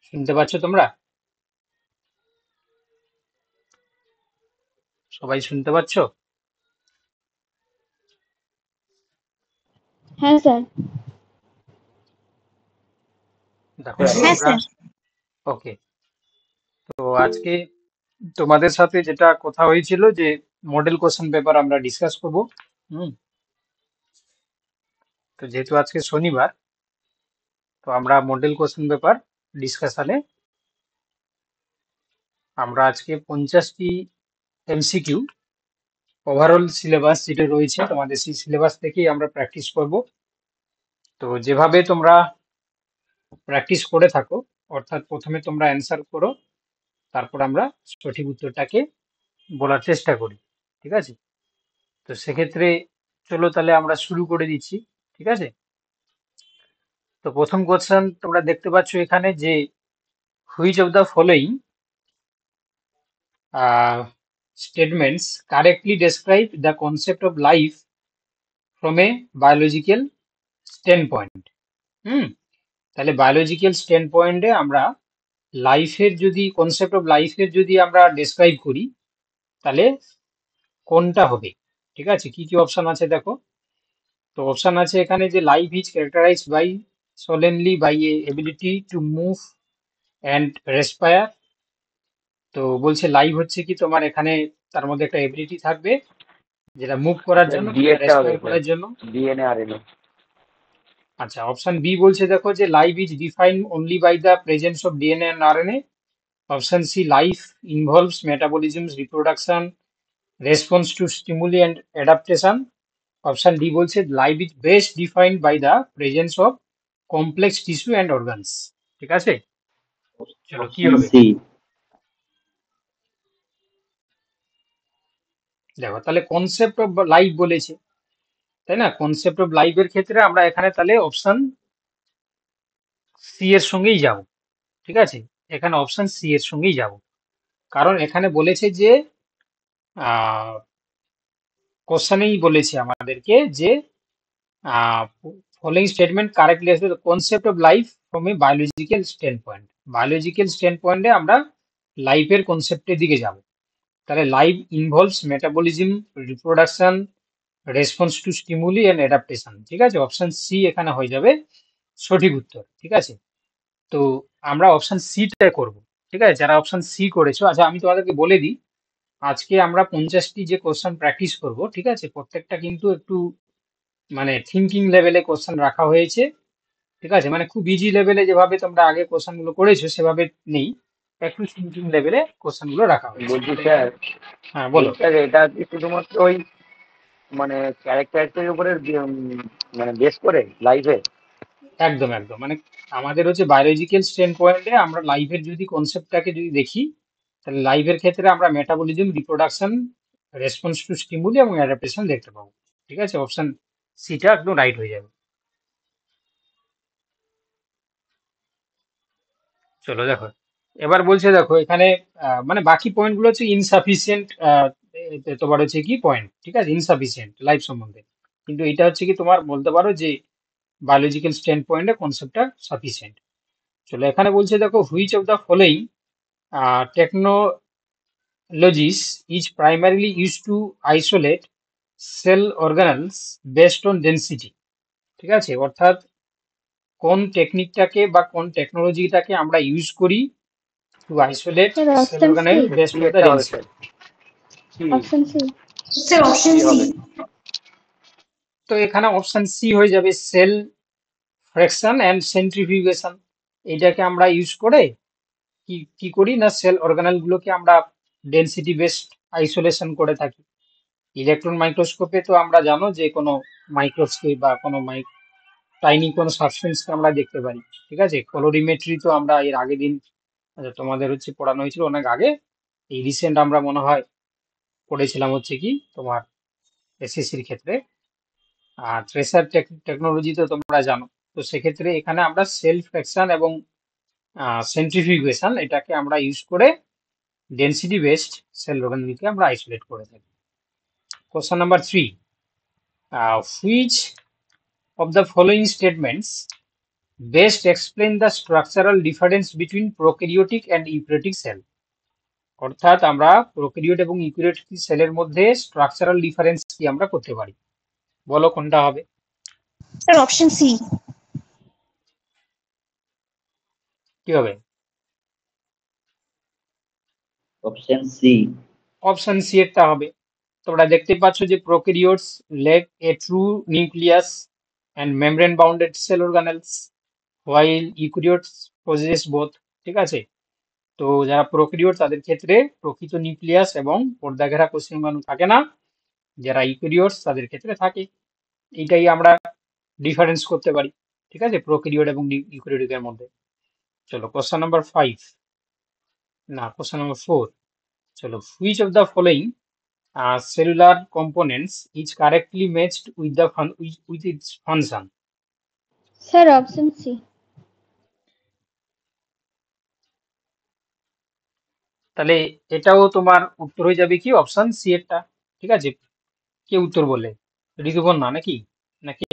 শুনতে পাচ্ছ তোমরা? সবাই শুনতে পাচ্ছ? হ্যাঁ স্যার। দেখো হ্যাঁ, তো হ্যাঁ আমরা স্যার। ওকে। তো আজকে তোমাদের সাথে যেটা কথা হয়েছিল যে মডেল কোশ্চেন পেপার আমরা ডিসকাস করব। হুম। তো যেহেতু আজকে শনিবার, তো আমরা মডেল কোশ্চেন পেপার ডিসকাশনে আমরা আজকে 50টি এমসিকিউ ওভারঅল সিলেবাস যেটা রয়েছে তোমাদের, সেই সিলেবাস থেকেই আমরা প্র্যাকটিস করব। তো যেভাবে তোমরা প্র্যাকটিস করে থাকো, অর্থাৎ প্রথমে তোমরা অ্যান্সার করো, তারপর আমরা সঠিক উত্তরটাকে বলার চেষ্টা করি। ঠিক আছে? তো সেক্ষেত্রে চলো তাহলে আমরা শুরু করে দিচ্ছি। ঠিক আছে? তো প্রথম কোশ্চেন তোমরা দেখতে পাচ্ছ এখানে যে which of the following statements correctly describe the concept of life from a biological standpoint. Hmm. তাহলে বায়োলজিক্যাল স্ট্যান্ড পয়েন্টে আমরা লাইফের যদি কনসেপ্ট অফ লাইফের যদি আমরা ডেসক্রাইব করি, তাহলে কোনটা হবে? ঠিক আছে, কি কি অপশন আছে দেখো। তো অপশন আছে এখানে যে life is characterised by solemnly by a ability to move and respire। তো বলছে লাইভ হচ্ছে কি তোমার এখানে তার মধ্যে একটা এবিলিটি থাকবে যেটা মুভ করার জন্য ডি কিংবা এরটা হবে রেসপায়ার স্যার, করার জন্য। DNA RNA. আচ্ছা, অপশন বি বলছে দেখো যে life is defined only by the presence of DNA and RNA. Option C life involves metabolisms reproduction response to stimuli and adaptation. Option D বলছে life is best defined by the presence of complex tissue and organs. ঠিক আছে, চলো কি option হবে? C. দেখো তাহলে concept of life বলেছে, তাই না? কনসেপ্ট অফ লাইফের ক্ষেত্রে আমরা এখানে তাহলে অপশন সি এর সঙ্গেই যাব। ঠিক আছে, এখানে অপশন সি এর সঙ্গেই যাব, কারণ এখানে বলেছে যে কোশ্চেনেই বলেছে আমাদেরকে যে ফলোইং স্টেটমেন্ট কারেক্টলি আসবে concept of life from a biological stand point. Biological stand পয়েন্টে আমরা লাইফের কনসেপ্টের দিকে যাব। তাহলে life involves metabolism reproduction response to stimuli and adaptation. ঠিক আছে, অপশন সি এখানে হয়ে যাবে সঠিক উত্তর। ঠিক আছে, তো আমরা অপশন সিটা করব। ঠিক আছে, যারা অপশন সি করেছো, আচ্ছা আমি তোমাদেরকে বলে দিই, আজকে আমরা 50টি যে কোশ্চেন প্র্যাকটিস করব, ঠিক আছে, প্রত্যেকটা কিন্তু একটু মানে থিঙ্কিং লেভেলে কোশ্চেন রাখা হয়েছে। ঠিক আছে, মানে খুব ইজি লেভেলে যেভাবে তোমরা আগে কোশ্চেন গুলো করেছো সেভাবে নেই, একটু থিঙ্কিং লেভেলে কোশ্চেন গুলো রাখা হয়েছে। বলছি তাহলে স্যার, এখানে হ্যাঁ বলো। স্যার এটা কি শুধুমাত্র ওই মানে ক্যারেক্টারের উপরে মানে বেস করে লাইফে? একদম একদম, মানে আমাদের হচ্ছে বায়োলজিক্যাল স্ট্যান্ড পয়েন্টে আমরা লাইফের যদি কনসেপ্টটাকে যদি দেখি, তাহলে লাইফের ক্ষেত্রে আমরা metabolism reproduction response to stimuli এবং অ্যাডাপ্টেশন দেখতে পাবো। ঠিক আছে, অপশন সিটা একদম রাইট হয়ে যাবে। চলো দেখো, এবার বলছে দেখো এখানে মানে বাকি পয়েন্টগুলো হচ্ছে ইনসাফিসিয়েন্ট, তোমার হচ্ছে কি পয়েন্ট, ঠিক আছে, ইনসাফিসিয়েন্ট লাইফ সম্বন্ধে। কিন্তু এটা হচ্ছে কি তোমার বলতে পারো যে বায়োলজিক্যাল স্ট্যান্ড পয়েন্টে কনসেপ্টটা সাফিসিয়েন্ট। চলো এখানে বলছে দেখো which of the following technologies is primarily used to isolate cell organelles based on density। ঠিক আছে, অর্থাৎ কোন টেকনিকটাকে বা কোন টেকনোলজিটাকে আমরা ইউজ করি to isolate sir cell option C. Organelle based D on the এরটা হবে density. Sir, C. Option C. Sir option C C. হবে। তো এখানে অপশন সি হয়ে যাবে সেল ফ্র্যাকশন অ্যান্ড সেন্ট্রিফিউগেশন। এটাকে আমরা ইউজ করে কি কি করি না, সেল অর্গানেল গুলোকে আমরা ডেন্সিটি বেসড আইসোলেশন করে থাকি। ইলেকট্রন মাইক্রোস্কোপে তো আমরা জানো যে কোনো মাইক্রোস্কোপ বা কোনো টাইনি কোনো সাবস্টেন্সকে আমরা দেখতে পারি। ঠিক আছে, কলোরিমেট্রি তো আমরা এর আগের দিন তোমাদের হচ্ছে পড়ানো হয়েছিল অনেক আগে। এই রিসেন্ট আমরা মনে হয় পড়েছিলাম হচ্ছে কি তোমার এসএসসির ক্ষেত্রে। আর ট্রেসার টেকনোলজি তো তোমরা জানো। তো সেক্ষেত্রে এখানে আমরা সেল ফ্র্যাকশন এবং সেন্ট্রিফিউগেশন এটাকে আমরা ইউজ করে ডেন্সিটি বেসড সেল অর্গানকে আমরা আইসোলেট করে থাকি। Question number 3, which of the following statements best explain the structural difference between prokaryotic and eukaryotic sell. অর্থাৎ আমরা প্রোক্যারিওট এবং ইউক্যারিওটিক সেলের মধ্যে স্ট্রাকচারাল ডিফারেন্স কি আমরা করতে পারি, বলো কোনটা হবে? Sir option C. কি হবে? Option C. অপশন সি এরটা হবে। তোমরা দেখতে পাচ্ছ যে prokaryotes lack a true nucleus and membrane bounded cell organelles while eukaryotes possess both. ঠিক আছে, তো যারা প্রোক্যারিওট তাদের ক্ষেত্রে প্রকৃত নিউক্লিয়াস এবং পর্দাঘেরা কোষাণু থাকে না, যারা ইউক্যারিওটস তাদের ক্ষেত্রে থাকে। এইটাই আমরা ডিফারেন্স করতে পারি, ঠিক আছে, প্রোক্যারিওট এবং ইউক্যারিওটের মধ্যে। চলো কোশ্চেন নাম্বার 5, না কোশ্চেন নাম্বার 4। চলো, which of the following cellular components is correctly matched with the with its function? Sir option C. তাহলে এটাও তোমার উত্তর হয়ে যাবে কি অপশন সি এরটা। ঠিক আছে, কে উত্তর বলে? ঋতুপর্ণা নাকি, নাকি?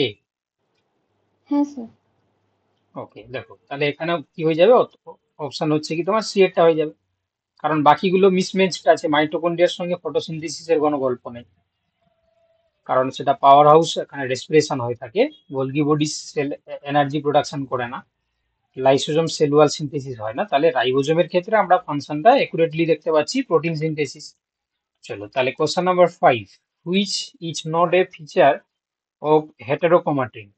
হ্যাঁ স্যার। ওকে, দেখো তাহলে এখানে কি হয়ে যাবে, অপশন হচ্ছে কি তোমার সি এরটা হয়ে যাবে, কারণ বাকিগুলো মিসম্যাচড আছে। মাইটোকন্ড্রিয়ার সঙ্গে ফটোসিনথেসিসের কোনো গল্প নেই, কারণ সেটা পাওয়ার হাউস, এখানে রেসপিরেশন হয়ে থাকে। Golgi body cell energy production করে না, লাইসোজোম সেলুলার সিনথেসিস হয় না। তাহলে রাইবোজোমের ক্ষেত্রে আমরা ফাংশনটা একুরেটলি দেখতে পাচ্ছি, প্রোটিন সিনথেসিস। চলো তাহলে question number 5, which is not a feature of heterochromatin?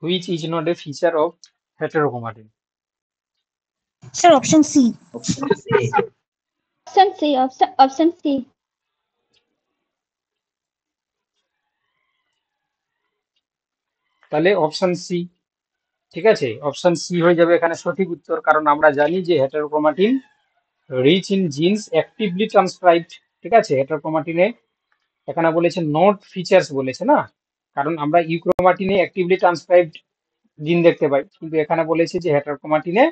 Which is not a feature of heterochromatin? Sir option C. Option C. Option C. Option C. তাহলে অপশন সি, ঠিক আছে, অপশন সি হয়ে যাবে এখানে সঠিক উত্তর। কারণ আমরা জানি যে heterochromatin rich in genes actively transcribed. ঠিক আছে, হেটারোক্রোমাটিনে এখানে বলেছে নট ফিচার্স বলেছে না, কারণ আমরা ইউক্রোমাটিনে অ্যাক্টিভলি ট্রান্সক্রাইবড জিন দেখতে পাই, কিন্তু এখানে বলেছে যে হেটারোক্রোমাটিনে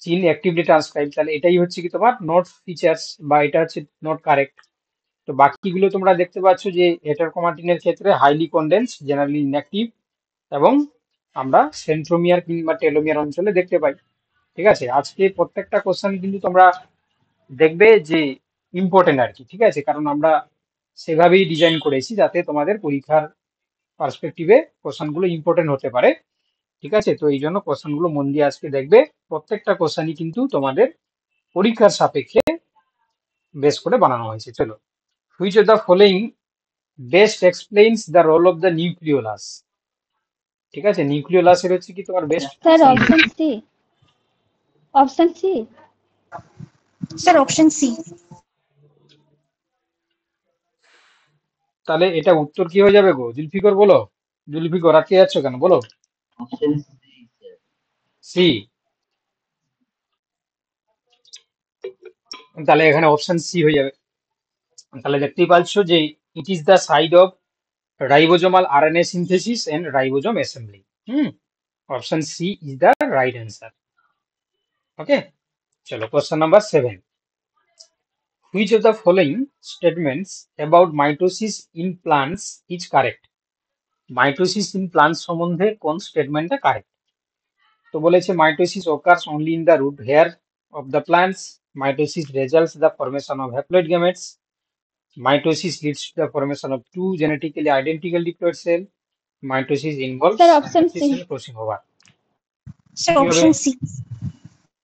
জিন অ্যাক্টিভলি ট্রান্সক্রাইব। তাহলে এটাই হচ্ছে কি তোমার নট ফিচার্স, বা এটা হচ্ছে নট কারেক্ট। তো বাকিগুলো তোমরা দেখতে পাচ্ছ যে হেটারোক্রোমাটিনের ক্ষেত্রে হাইলি কনডেন্স, জেনারেলি ইনঅ্যাক্টিভ, এবং আমরা সেন্ট্রোমিয়ার কিংবা টেলোমিয়ার অঞ্চলে দেখতে পাই। ঠিক আছে, আজকে প্রত্যেকটা কোশ্চেন কিন্তু তোমরা দেখবে যে ইম্পর্টেন্ট আর কি। ঠিক আছে, কারণ আমরা সেভাবেই ডিজাইন করেছি যাতে তোমাদের পরীক্ষার পার্সপেক্টিভে কোশ্চেনগুলো ইম্পর্টেন্ট হতে পারে। ঠিক আছে, তো এই জন্য কোশ্চেনগুলো মন দিয়ে আজকে দেখবে। প্রত্যেকটা কোশ্চেনই কিন্তু তোমাদের পরীক্ষার সাপেক্ষে বেস করে বানানো হয়েছে। চলো, which of the following best explains the role of the nucleolus? ঠিক আছে, নিউক্লিওলাসের হচ্ছে কি তোমার best sir option C. Option C. Sir option C. তাহলে এটা উত্তর কি হয়ে যাবে গো? জুলফিকর বলো, জুলফিকর আটকে যাচ্ছ কেন, বলো। Option C sir. সি, তাহলে এখানে অপশন সি হয়ে যাবে। তাহলে দেখতেই পাচ্ছ যে it is the site of ribosomal RNA synthesis and ribosome assembly. Option C is the right answer. Okay, চলো question number 7, which of the following statements about mitosis in plants is correct? Mitosis in plants সম্বন্ধে কোন স্টেটমেন্টটা correct? তো বলেছে mitosis occurs only in the root hair of the plants, mitosis results the formation of haploid gametes, mitosis leads to the formation of two genetically identical diploid cell, mitosis involves sir option symphysis C. and crossing over। Sir কি হবে? Option C.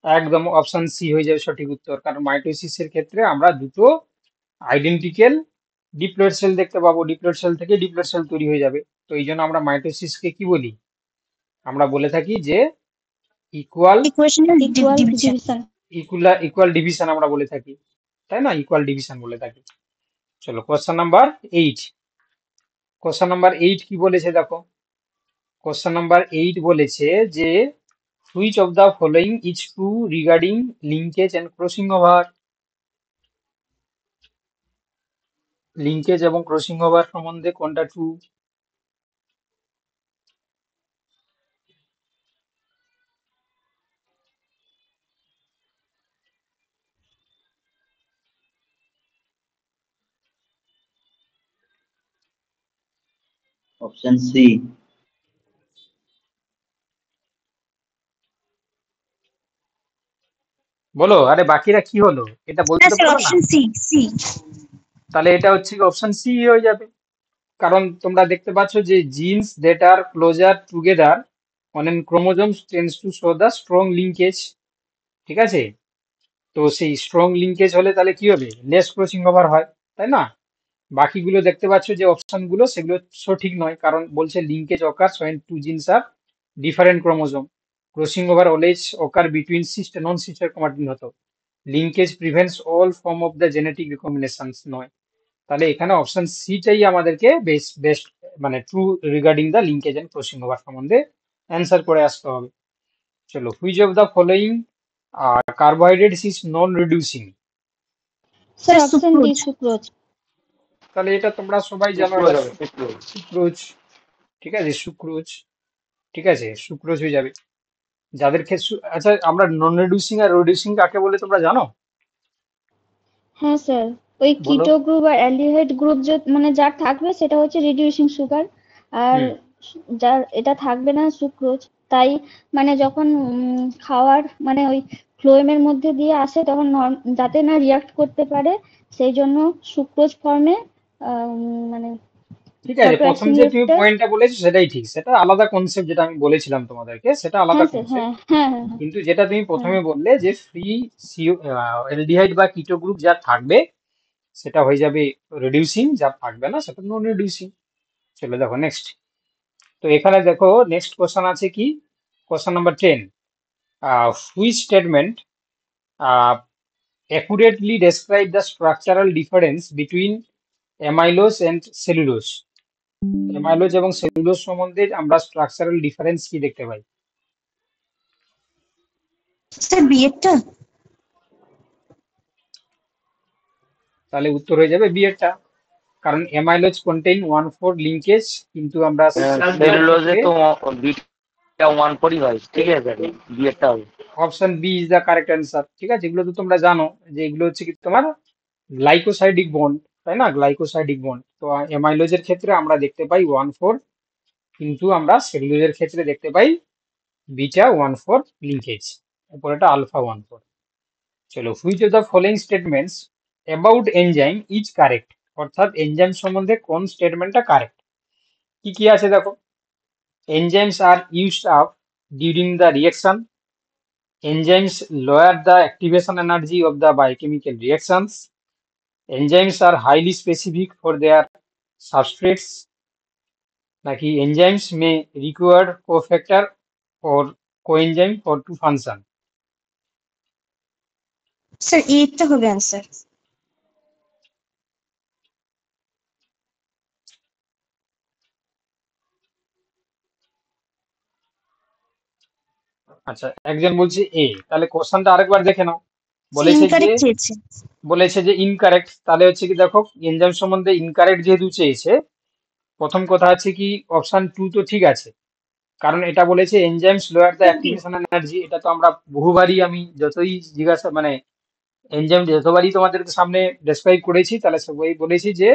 একদম option C হয়ে যাবে সঠিক উত্তর, কারণ মাইটোসিসের ক্ষেত্রে আমরা দুটো আইডেন্টিক্যাল ডিপ্লয়েড সেল দেখতে পাবো, ডিপ্লয়েড সেল থেকে ডিপ্লয়েড সেল তৈরি হয়ে যাবে। তো এই জন্য আমরা মাইটোসিসকে কি বলি? আমরা বলে থাকি যে equal equational division. Equal division আমরা বলে থাকি, তাই না? ইকুয়াল ডিভিশন বলে থাকি। চলো কোশ্চেন নাম্বার 8। কোশ্চেন নাম্বার 8 কি বলেছে দেখো, কোশ্চেন নাম্বার 8 বলেছে যে which of the following is true regarding linkage and crossing over? Linkage এবং ক্রসিং ওভার সম্বন্ধে কোনটা ট্রু? Option C. বলো, আরে বাকিরা কি হলো এটা বলতে হ্যাঁ তো স্যার পারবে না? অপশন সি সি তাহলে এটা হচ্ছে অপশন সি হয়ে যাবে। কারণ তোমরা দেখতে পাচ্ছ যে genes that are closer together on an chromosomes tends to show the strong linkage. ঠিক আছে, তো সেই স্ট্রং লিঙ্কেজ হলে তাহলে কি হবে, লেস ক্রসিং ওভার হয়, তাই না? বাকিগুলো দেখতে পাচ্ছ যে অপশন গুলো সেগুলো সঠিক নয়, কারণ বলছে linkage occurs when two genes are different chromosome, crossing over always occur between sister non sister chromatin হতো, linkage prevents all form of the genetic recombinations নয়। তাহলে এখানে অপশন সিটাই আমাদেরকে বেস্ট মানে true regarding the linkage and crossing over সম্বন্ধে অ্যান্সার করে আসতে হবে। চলো, which of the following carbohydrates is non reducing? Sir option D sucrose. তাহলে এটা তোমরা সবাই জানো, শুক্র এটা যাবে শুক্র। সুক্রোজ। ঠিক আছে, সুক্রোজ। ঠিক আছে, সুক্রোজ হয়ে যাবে। যাদের ক্ষেত্রে আচ্ছা, আমরা নন রিডিউসিং আর রিডিউসিং কাকে বলে তোমরা জানো? হ্যাঁ স্যার, ওই বলো। কিটো গ্রুপ আর অ্যালডিহাইড গ্রুপ মানে যার থাকবে সেটা হচ্ছে রিডিউসিং সুগার, আর হুম, যার এটা থাকবে না সুক্রোজ। তাই মানে যখন খাওয়ার মানে ওই ফ্লোয়েমের মধ্যে দিয়ে আসে তখন যাতে না রিয়াক্ট করতে পারে সেই জন্য সুক্রোজ ফর্মে মানে ঠিক আছে, প্রথম যে তুমি সল্টোঅ্যাক্সিলিয়েটটা। পয়েন্টটা বলেছো সেটাই ঠিক, সেটা আলাদা কনসেপ্ট, যেটা আমি বলেছিলাম তোমাদেরকে সেটা আলাদা হ্যাঁ স্যার, কনসেপ্ট। হ্যাঁ হ্যাঁ হ্যাঁ হ্যাঁ কিন্তু যেটা তুমি হ্যাঁ। প্রথমে বললে যে ফ্রি এলডিহাইড বা কিটো গ্রুপ যার থাকবে সেটা হয়ে যাবে রিডিউসিং, যার থাকবে না সেটা নন রিডিউসিং। চলো দেখো নেক্সট। তো এখানে দেখো নেক্সট কোশ্চেন আছে কি, question number 10, which statement accurately describe the structural difference between amylose and cellulose? Amylose এবং সেলুলোজ সম্বন্ধে আমরা স্ট্রাকচারাল ডিফারেন্স কি দেখতে পাই? স্যার বিয়েরটা। তাহলে উত্তর হয়ে যাবে বি এরটা, কারণ অ্যামাইলোজ কন্টেইন 1,4 লিঙ্কেজ, কিন্তু আমরা সেলুলোজের সেলুলোজে ক্ষেত্রে তো বিটা 1/4 হয়, ঠিক আছে, বিয়েরটা হবে। Option B is the correct answer. ঠিক আছে, এগুলো তো তোমরা জানো যে এগুলো হচ্ছে কি তোমার গ্লাইকোসাইডিক বন্ড, তাই না? Glycosidic bond. তো অ্যামাইলোজের ক্ষেত্রে আমরা দেখতে পাই 1,4, কিন্তু আমরা সেলুলোজের ক্ষেত্রে দেখতে পাই বিটা 1,4 লিঙ্কেজ, উপরেটা আলফা 1,4। চলো, which of the following statements about enzyme is correct? অর্থাৎ এনজাইম সম্বন্ধে কোন স্টেটমেন্টটা কারেক্ট? কি কি আছে দেখো, enzymes are used up during the reaction, enzymes lower the activation energy of the biochemical reactions, enzymes are highly specific for their substrates, নাকি enzymes may required cofactor or coenzyme for to function? Sir এইটা হবে answer. আচ্ছা, একজন বলছে এ, তাহলে কোশ্চেনটা আরেকবার দেখে নাও। বলেছে যে ইনকারেক্ট চেয়েছে। ইনকারেক্ট, তাহলে হচ্ছে কি দেখো এনজাইম সম্বন্ধে ইনকারেক্ট যেহেতু চেয়েছে, প্রথম কথা আছে কি অপশন 2 তো ঠিক আছে, কারণ এটা বলেছে enzymes lower the activation energy. এটা তো আমরা বহুবারই, আমি যতই জিজ্ঞাসা মানে এনজাইম যতবারই তোমাদের সামনে ডেসক্রাইব করেছি তাহলে সবাই বলেছি যে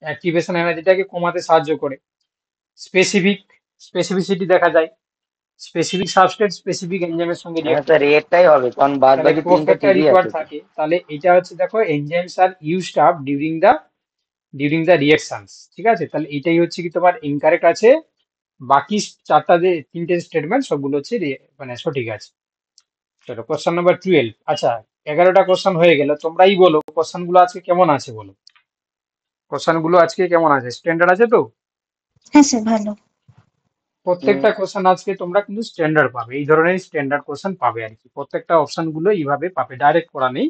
অ্যাক্টিভেশন এনার্জিটাকে কমাতে সাহায্য করে। স্পেসিফিসিটি দেখা যায়, স্পেসিফিক সাবস্ট্রেট স্পেসিফিক এনজাইমের সঙ্গে হ্যাঁ রিঅ্যাক্ট স্যার, করে। এটাই হবে, কারণ বাদ তাহলে বাকি তিনটা কোফ্যাক্টর ঠিকই রিকোয়ার্ড আছে। থাকে, তাহলে এটা হচ্ছে দেখো enzymes are used up during the reactions. ঠিক আছে, তাহলে এটাই হচ্ছে কি তোমার ইনকারেক্ট আছে, বাকি চারটা যে তিনটে স্টেটমেন্ট সবগুলো হচ্ছে মানে সঠিক আছে। চলো, কোশ্চেন নাম্বার 12। আচ্ছা, 11টা কোশ্চেন হয়ে গেল, তোমরাই বলো কোশ্চেন গুলো আজকে কেমন আছে, বলো কোশ্চেন গুলো আজকে কেমন আছে, স্ট্যান্ডার্ড আছে তো? হ্যাঁ স্যার ভালো। প্রত্যেকটা কোশ্চেন আজকে তোমরা কিন্তু স্ট্যান্ডার্ড পাবে, এই ধরনের স্ট্যান্ডার্ড কোশ্চেন পাবে আর কি, প্রত্যেকটা অপশন গুলো এইভাবে পাবে, ডাইরেক্ট করা নেই,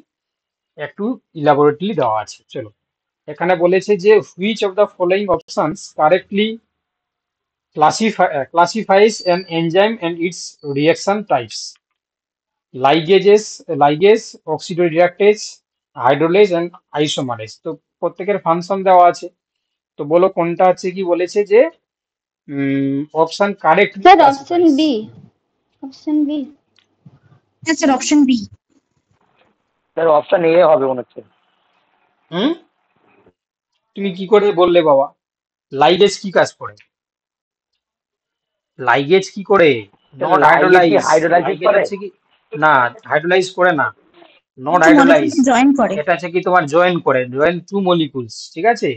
একটু ইলাবোরেটলি দেওয়া আছে। চলো, এখানে বলেছে যে which of the following options correctly classifies an enzyme and its reaction types: ligase, oxidoreductase, hydrolase and isomerase। তো প্রত্যেকের ফাংশন দেওয়া আছে, তো বলো কোনটা হচ্ছে কি বলেছে যে option correctly sir option classifies. B. Option B. হ্যাঁ sir option B. Sir option A হবে মনে হচ্ছে। হুম, তুমি কি করে বললে বাবা? লাইগেজ কি কাজ করে? লাইগেজ কি করে? নট লাইগেজ কি হাইড্রোলাইজ। হাইড্রোলাইসিস লাইগেজ করে? হচ্ছে কি, না হাইড্রোলাইজ করে না, নট একটু হাইড্রোলাইজ, মলিকিউল জয়েন করে। এটা আছে কি তোমার জয়েন করে, জয়েন টু মলিকুলস, ঠিক আছে।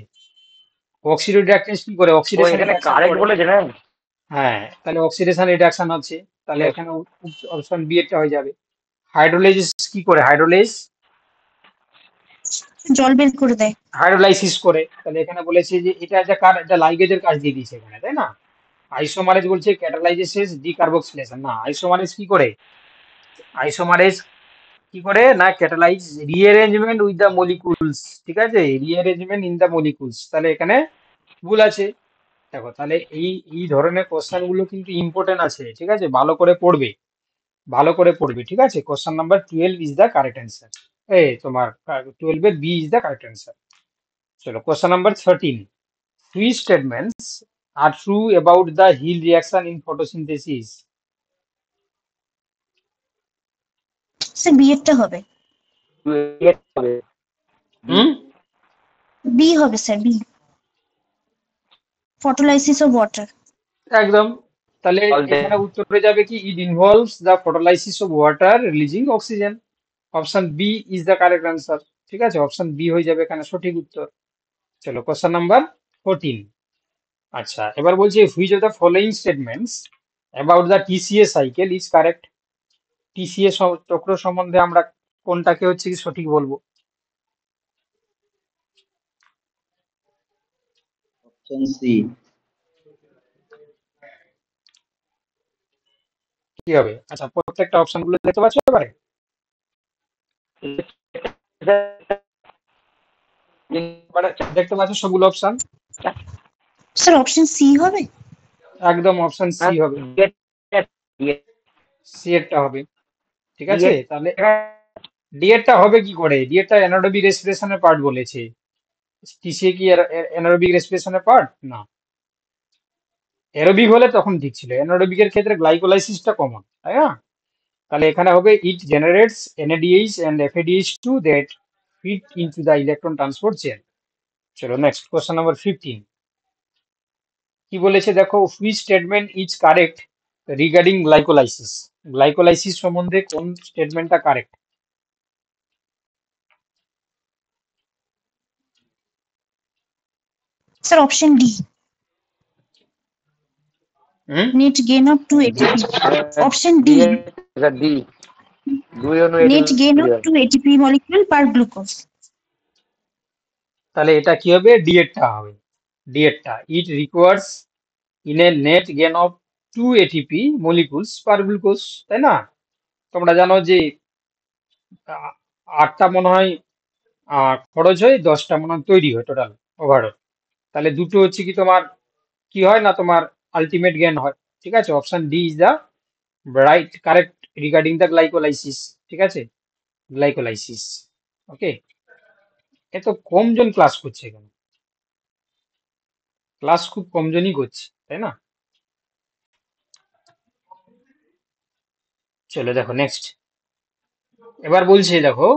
অক্সিডোরিডাকটেন্স কি করে, ও অক্সিডেশন এখানে রিডাকশন কারেক্ট করে। বলেছে না? হ্যাঁ, তাহলে অক্সিডেশন রিডাকশন আছে, তাহলে Yes. এখানে অপশন বি এরটা হয়ে যাবে। হাইড্রোলাইসিস কি করে, হাইড্রোলাইজ জল বের করে দেয়। হাইড্রোলাইসিস করে, তাহলে এখানে বলেছে যে এটা একটা কার, এটা লাইগেজের কাজ দিয়ে দিয়েছে এখানে, তাই না। আইসোমারেজ বলছে ক্যাটালাইসিস ডিকার্বক্সিলেশন, না আইসোমারেজ কি করে, আইসোমারেজ কি করে না catalyse rearrangement with the molecules, ঠিক আছে, রিঅ্যারেঞ্জমেন্ট ইন দ্য মলিকুলস, তাহলে এখানে ভুল আছে। দেখো তাহলে এই ধরনের কোশ্চেন গুলো কিন্তু ইম্পর্টেন্ট আছে, ঠিক আছে, ভালো করে পড়বে, ভালো করে পড়বে, ঠিক আছে। Question number 12 is the correct answer, তোমার 12 এর B is the correct answer. চলো question number 13, which statements are true about the Hill reaction in photosynthesis? Sir B এরটা হবে, হুম, বি হবে sir, B, photolysis of water. একদম। তাহলে এখানে উত্তর হয়ে যাবে কি, it involves the photolysis of water releasing oxygen, option B is the correct answer, ঠিক আছে, অপশন বি হয়ে যাবে এখানে সঠিক উত্তর। চলো কোশ্চেন নাম্বার 14, আচ্ছা এবার বলছি which of the following statements about the TCA cycle is correct, TCA চক্র সম্বন্ধে আমরা কোনটাকে হচ্ছে কি সঠিক বলবো। Option C. কি হবে, আচ্ছা প্রত্যেকটা অপশন গুলো দেখতে পাচ্ছ এবারে, এবারে দেখতে পাচ্ছ সবগুলো অপশন, স্যার অপশন সি হবে। একদম অপশন সি হবে, সি এরটা হবে, ঠিক আছে। তাহলে ডি এরটা হবে কি করে, ডি এরটা অ্যানারোবিক রেসপিরেশনের পার্ট বলেছে, টিসিএ কি অ্যানারোবিক রেসপিরেশনের পার্ট না, অ্যারোবিক হলে তখন ঠিক ছিল, অ্যানারোবিকের ক্ষেত্রে গ্লাইকোলাইসিসটা কমন, তাই না। তাহলে এখানে হবে it generates NADH and FADH two that fit into the electron transport chain. চলো নেক্সট কোশ্চেন নাম্বার 15, কি বলেছে দেখো, which statement is correct regarding glycolysis, glycolysis সম্বন্ধে কোন স্টেটমেন্টটা correct. Sir option D, net gain of 2 ATP। Option D, net gain of 2 ATP molecule per glucose। তাহলে এটা কি হবে, ডি এরটা হবে, ডি এরটা, it requires in a net gain of 2 ATP molecules per glucose, তাই না। তোমরা জানো যে 8টা মনে হয় খরচ হয়, 10টা মনে হয় তৈরি হয় টোটাল ওভারঅল, তাহলে দুটো হচ্ছে কি তোমার কি হয় না তোমার আলটিমেট গেন হয়, ঠিক আছে। Option D is the right correct regarding the glycolysis, ঠিক আছে, গ্লাইকোলাইসিস। ওকে, এত কমজন ক্লাস করছে এখানে, ক্লাস খুব কমজনই করছে, তাই না। চলো দেখো নেক্সট, এবার বলছে দেখো,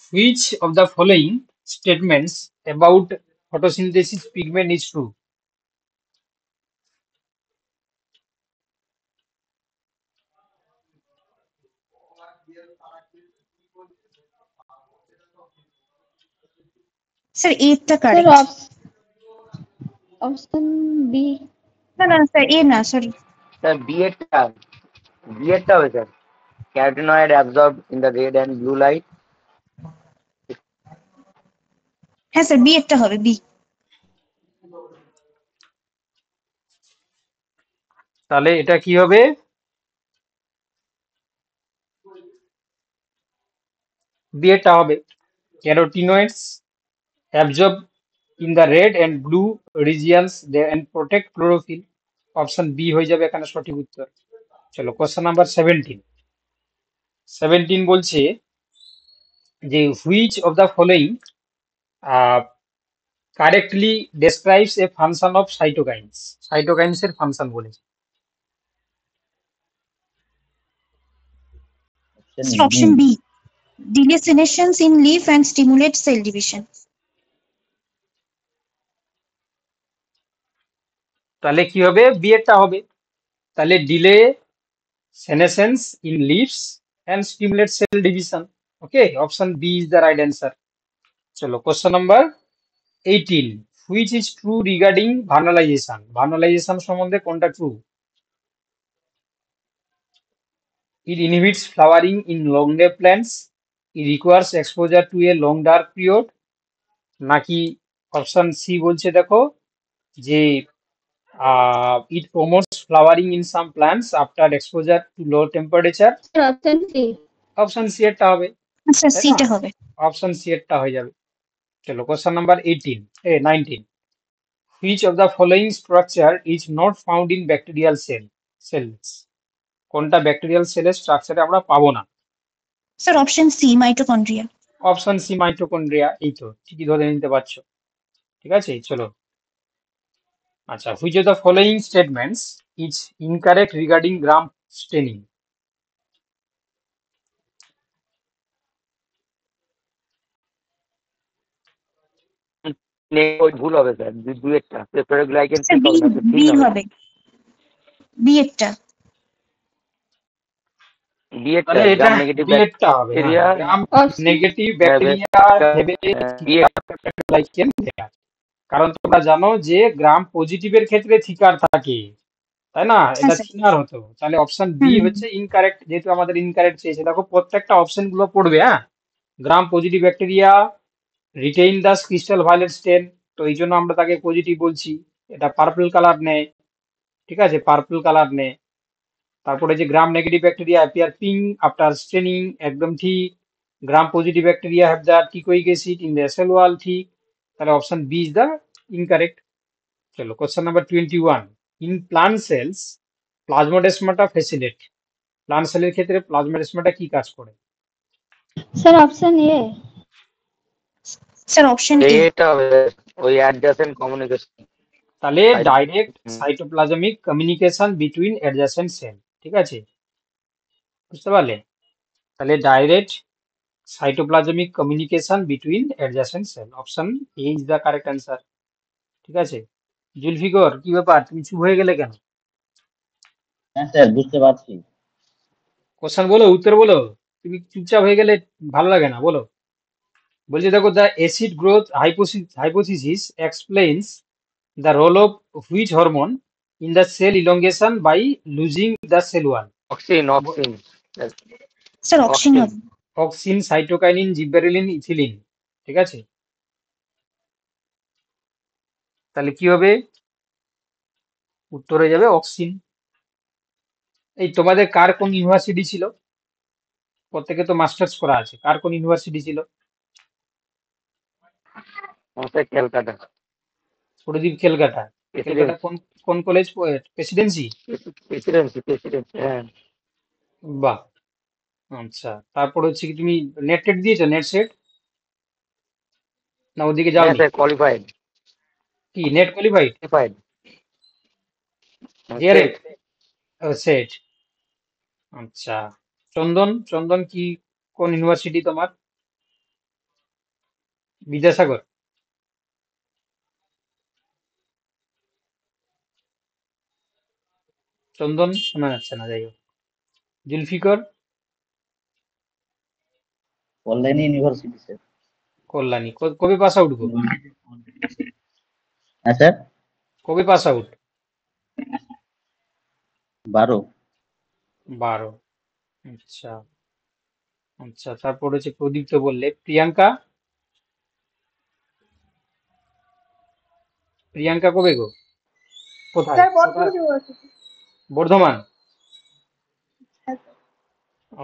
which of the following statements about photosynthesis pigment is true. Sir এরটা স্যার কারেক্ট। Option B. না না স্যার এ না, সরি। স্যার বিএডটা হবে sir, carotenoid absorbed in the red and blue light. হ্যাঁ স্যার বি এরটা হবে, বি। তাহলে এটা কি হবে, বিয়েটা হবে, carotenoids absorb in the red and blue regions and protect chlorophyll, option B হয়ে যাবে এখানে সঠিক উত্তর। চলো কোশ্চেন নাম্বার 17, 17 বলছে যে which of the following correctly describes a function of cytokines, cytokines এর ফাংশন বলেছে। Sir option B, delay senescence in leaf and stimulate cell division। তাহলে কি হবে, বি এরটা হবে, তাহলে delay senescence in leaves and stimulate cell division, Okay, option B is the right answer. চলো question number 18. Which is true regarding vernalization? Vernalization সম্বন্ধে কোনটা true? It inhibits flowering in long leaf plants. It requires exposure to a long dark period. নাকি option C বলছে দেখো যে it promotes flowering in some plants after exposure to low temperature. Sir option C. Option C এরটা হবে, আচ্ছা তাই না? সিটা হবে। অপশন সি এরটা হয়ে যাবে। চলো question number 19. Which of the following structure is not found in bacterial cells? কোনটা ব্যাকটেরিয়াল সেলের স্ট্রাকচারে আমরা পাবো না? Sir option C mitochondria. Option C mitochondria, এই তো ঠিকই ধরে নিতে পারছো। ঠিক আছে, চলো। আচ্ছা, which of the following statements is incorrect regarding gram staining? ওই ভুল হবে স্যার, দুই একটা পেপারোগ্লাইকেন স্যার বি, হবে না, বি তিন হবে। হবে, বি এরটা। বিএডটা তাহলে এটা গ্রাম নেগেটিভ বিএডটা হবে, bacteria, gram option negative bacteria have lichen thicker. কারণ তোমরা জানো যে গ্রাম পজিটিভের ক্ষেত্রে থিকার থাকে, তাই না? এটা স্যার। থিনার হতো। তাহলে অপশন বি হুম। হচ্ছে ইনকারেক্ট, যেহেতু আমাদের ইনকারেক্ট চেয়েছে। দেখো প্রত্যেকটা অপশন গুলো পড়বে, হ্যাঁ। Gram positive bacteria retain the crystal violet stain, তো এই জন্য আমরা তাকে পজিটিভ বলছি। এটা পার্পল কালার নেয়, ঠিক আছে, পার্পল কালার নেয়। তারপরে যে gram negative bacteria appear pink after staining, একদম ঠিক। Gram positive bacteria have the teichoic acid in the cell wall, ঠিক। তাহলে option B is the incorrect. চলো question number 21. In plant cells plasmodesmata facilitate. Plant সেলের ক্ষেত্রে plasmodesmata কি কাজ করে? Sir option A. Sir option A. এটা হবে ওই অ্যাডজাসেন্ট কমিউনিকেশন। তাহলে direct cytoplasmic communication between adjacent cell, ঠিক আছে, বুঝতে পারলে? তাহলে direct cytoplasmic communication between adjacent cell, option A is the correct answer. ঠিক আছে, জুলফিকর কি ব্যাপার, তুমি চুপ হয়ে গেলে কেন? হ্যাঁ স্যার বুঝতে পারছি। কোশ্চেন বলো, উত্তর বলো। তুমি চুপচাপ হয়ে গেলে ভালো লাগে না, বলো। বলছি দেখো, the acid growth hypothesis explains the role of which hormone in the cell elongation by losing the cell wall. Auxin sir option auxin. হবে। অক্সিন, সাইটোকাইনিন, জিব্বেরেলিন, ইথিলিন, ঠিক আছে। তাহলে কি হবে? উত্তর হয়ে যাবে অক্সিন। এই তোমাদের কার কোন ইউনিভার্সিটি ছিল? প্রত্যেকে তো মাস্টার্স করা আছে, কার কোন ইউনিভার্সিটি ছিল? ক্যালকাটা। প্রদীপ ক্যালকাটা। ক্যালকাটা কোন কোন কলেজ? প্রেসিডেন্সি। প্রেসিডেন্সি, হ্যাঁ। বাহ, আচ্ছা। তারপর হচ্ছে কি, তুমি নেট টেট দিয়েছো, নেট সেট না ওদিকে যাও? কোয়ালিফাইড। কি NET qualified? Qualified DRF SET. আচ্ছা। চন্দন, চন্দন কি কোন ইউনিভার্সিটি তোমার? বিদ্যাসাগর। চন্দন শোনা যাচ্ছে না, যাই হোক। জুলফিকর? Kalyani university sir. কল্যাণী। কবে পাস আউট গো? হ্যাঁ স্যার। কবে পাস আউট? 12। 12। আচ্ছা আচ্ছা। তারপর হচ্ছে প্রদীপ তো বললে। প্রিয়াঙ্কা? প্রিয়াঙ্কা কবে গো? কোথায় কোথায়? বর্ধমান।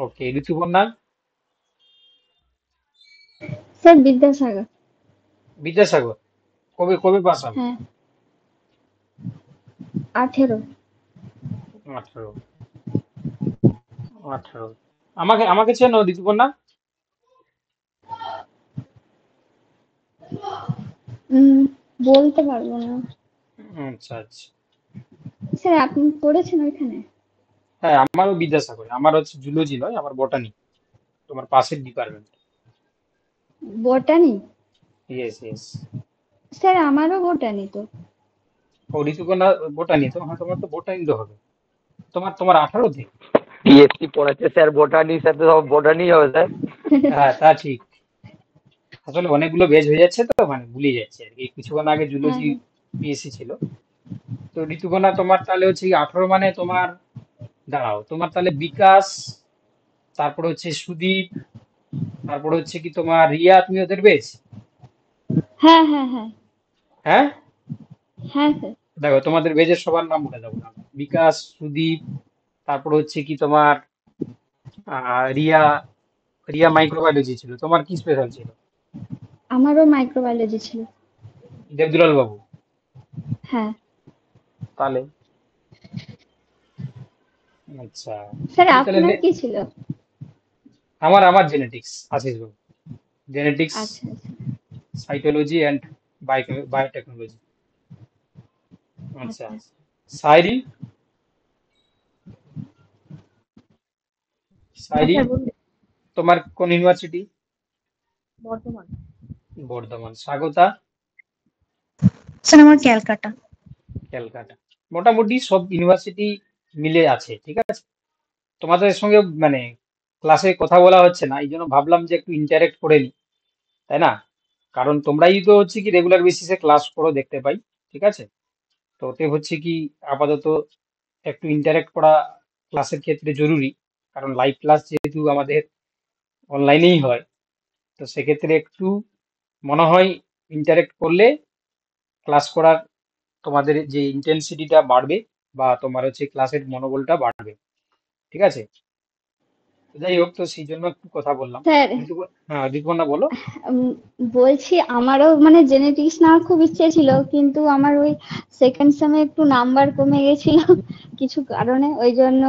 ওকে। ঋতুপর্ণা? স্যার বিদ্যাসাগর। বিদ্যাসাগর। কবে কবে পাস আউট? হ্যাঁ 18। 18। 18। আমাকে আমাকে চেনো ঋতুপর্ণা? বলতে পারবো না আচ্ছা আচ্ছা। স্যার। আপনি পড়েছেন ওইখানে? হ্যাঁ, আমারও বিদ্যাসাগর। আমার হচ্ছে জুলজি নয়, আমার বটানি, তোমার পাশের ডিপার্টমেন্ট। বটানি? Yes yes. স্যার আমারও বটানি তো। ও ঋতুপর্ণা বটানি তো, হ্যাঁ তোমার তো বটানি তো হবে। তোমার তোমার 18তে? পিএসসি পড়াচ্ছে স্যার, বোটানি সাথে সব বোটানি হবে স্যার। হ্যাঁ, তা ঠিক। আসলে অনেকগুলো বেজ হয়ে যাচ্ছে তো মানে ভুলে যাচ্ছে আর কি। কিছুক্ষণ আগে হ্যাঁ জুলজি হ্যাঁ পিএসসি ছিল। তো ঋতুপর্ণা তোমার তাহলে হচ্ছে কি 18 মানে তোমার, দাঁড়াও, তোমার তাহলে বিকাশ, তারপর হচ্ছে সুদীপ, তারপর হচ্ছে কি তোমার রিয়া, তুমি ওদের বেজ? হ্যাঁ হ্যাঁ হ্যাঁ হ্যাঁ, হ্যাঁ স্যার। দেখো তোমাদের বেজের সবার নাম বলে দেবো না। বিকাশ, সুদীপ, তারপর হচ্ছে কি তোমার রিয়া। রিয়া মাইক্রোবায়োলজি ছিল। তোমার কি স্পেশাল ছিল? আমারও মাইক্রোবায়োলজি ছিল। দেবদুলাল বাবু। হ্যাঁ তাহলে আচ্ছা, স্যার, তুমি তাহলে আপনার কি ছিল? আমার আমার জেনেটিক্স, আশিস বাবু। জেনেটিক্স, আচ্ছা আচ্ছা সাইটোলজি অ্যান্ড বায়োটেকনোলজি। আচ্ছা, আচ্ছা। সাইরি, হ্যাঁ সাইরি স্যার বলুন। তোমার কোন ইউনিভার্সিটি? বর্তমান। বর্ধমান। স্বাগতা, স্যার আমার ক্যালকাটা। ক্যালকাটা। মোটামুটি সব ইউনিভার্সিটি মিলে আছে, ঠিক আছে। তোমাদের সঙ্গে মানে ক্লাসে কথা বলা হচ্ছে না, এই জন্য ভাবলাম যে একটু ইন্টারেক্ট করে নি, তাই না? কারণ তোমরাই তো হচ্ছে কি রেগুলার বেসিসে ক্লাস করো, দেখতে পাই, ঠিক আছে। তো ওতে হচ্ছে কি আপাতত একটু ইন্টারেক্ট করা ক্লাসের ক্ষেত্রে জরুরি, কারণ লাইভ ক্লাস যেহেতু আমাদের অনলাইনেই হয়, তো সেক্ষেত্রে একটু মনে হয় ইন্টারেক্ট করলে ক্লাস করার তোমাদের যে ইন্টেন্সিটিটা বাড়বে, বা তোমার হচ্ছে ক্লাসের মনোবলটা বাড়বে, ঠিক আছে। তো যাই হোক, তো সেই জন্য একটু কথা বললাম। স্যার, হ্যাঁ, ঋতুপর্ণা বলো। উম, বলছি আমারও মানে জেনেটিক্স নেওয়ার খুব ইচ্ছে ছিল, কিন্তু আমার ওই সেকেন্ড সেমে একটু নাম্বার কমে গেছিল কিছু কারণে, ওই জন্য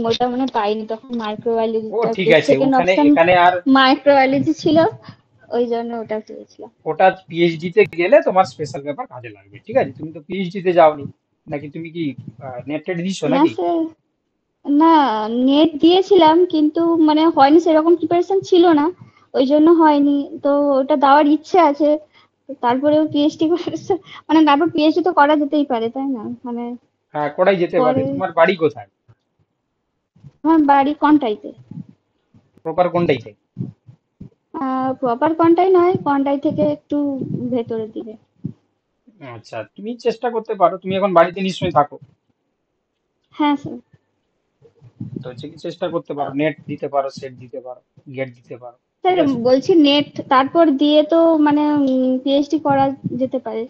ওটা মানে পাইনি। তখন ও মাইক্রোবায়োলজিটা ঠিক আছে, সেকেন্ড ওখানে অপশন এখানে আর মাইক্রোবায়োলজি ছিল, ওই জন্য ওটা চেয়েছিলাম। ওটা পিএইচডি তে গেলে তোমার স্পেশাল ব্যাপার কাজে লাগবে, ঠিক আছে। তুমি তো পিএইচডি তে যাওনি, নাকি তুমি কি নেট টেট দিছো না নাকি? স্যার, না, নেট দিয়েছিলাম কিন্তু মানে হয়নি, সেরকম প্রিপারেশন ছিল না, ওই জন্য হয়নি। তো ওটা দেওয়ার ইচ্ছে আছে। তো তারপরেও পিএইচডি করে মানে তারপর পিএইচডি তো করা যেতেই পারে, তাই না? মানে হ্যাঁ, করাই যেতে পারে। পরে তোমার বাড়ি কোথায়? আমার বাড়ি কন্টাইতে। প্রপার কোনটাইতে? প্রপার কন্টাই নয়, কন্টাই থেকে একটু ভেতরের দিকে। আচ্ছা, তুমি চেষ্টা করতে পারো, তুমি এখন বাড়িতে নিশ্চয়ই থাকো। হ্যাঁ স্যার। তো হচ্ছে কি চেষ্টা করতে পারো, নেট দিতে পারো, সেট দিতে পারো, গেট দিতে পারো, স্যার ঠিক আছে। বলছি নেট তারপর দিয়ে তো মানে পিএইচডি করা যেতে পারে।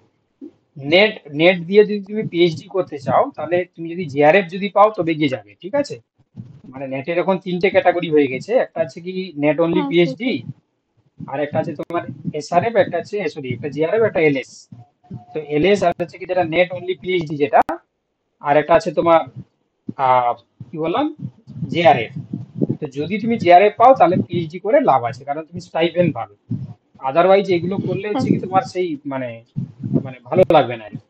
নেট নেট দিয়ে যদি তুমি পিএইচডি করতে চাও, তাহলে তুমি যদি জেআরএফ যদি পাও তবে গিয়ে যাবে, ঠিক আছে। মানে নেটের এখন তিনটে ক্যাটাগরি হয়ে গেছে, একটা আছে কি নেট অনলি হ্যাঁ স্যার। পিএইচডি, আর একটা আছে তোমার এসআরএফ, একটা আছে সরি একটা জিআরএফ, একটা এলএস। তো এলএস আর হচ্ছে কি যেটা নেট অনলি পিএইচডি যেটা, আর একটা আছে তোমার কি বললাম, জেআরএফ। তো যদি তুমি জেআরএফ পাও তাহলে পিএইচডি করে লাভ আছে, কারণ তুমি স্টাইপেন্ড পাবে। আদারওয়াইজ এগুলো করলে হচ্ছে কি তোমার সেই মানে মানে ভালো লাগবে না আর কি।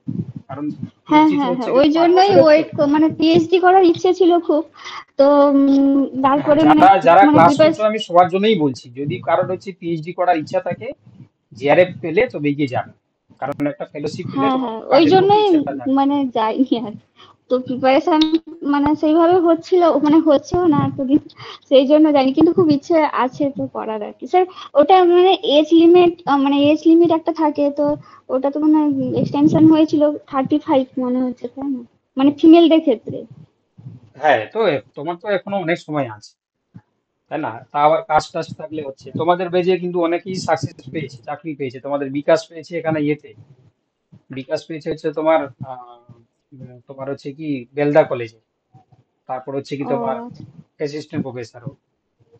কারণ হ্যাঁ পিএইচডি তো হ্যাঁ হচ্ছে হ্যাঁ, কি ওই পার জন্যই বছরের তো। ওয়েট মানে পিএইচডি করার ইচ্ছে ছিল খুব। তো হ্যাঁ, তারপরে মানে যারা যারা মানে ক্লাস প্রিপারেশন। করছো আমি সবার জন্যই বলছি, যদি কারোর হচ্ছে পিএইচডি করার ইচ্ছা থাকে, জিআরএফ পেলে তবে এগিয়ে যাবে, কারণ একটা ফেলোশিপ পেলে হ্যাঁ তোমার হ্যাঁ, ওই কাজের প্রতি জন্যই ইচ্ছাটা জাগে। মানে যাইনি আর। তো প্রিপারেশন মানে সেইভাবে হচ্ছিল, মানে হচ্ছেও না এতদিন, সেই জন্য যাইনি, কিন্তু খুব ইচ্ছে আছে তো করার আর কি স্যার। ওটা মানে এজ লিমিট, মানে এজ লিমিট একটা থাকে তো, ওটা তো মানে এক্সটেনশন হয়েছিল 35 মনে হচ্ছে, তাই না? মানে ফিমেলদের ক্ষেত্রে। হ্যাঁ, তো তোমার তো এখনো অনেক সময় আছে, তাই না? তা আবার কাজ টাজ থাকলে হচ্ছে, তোমাদের বেজে কিন্তু অনেকেই সাকসেস পেয়েছে, চাকরি পেয়েছে। তোমাদের বিকাশ পেয়েছে এখানে ইয়েতে, বিকাশ পেয়েছে হচ্ছে তোমার তোমার হচ্ছে কি বেলদা কলেজে। তারপর হচ্ছে কি ও তোমার আচ্ছা অ্যাসিস্ট্যান্ট প্রফেসরও।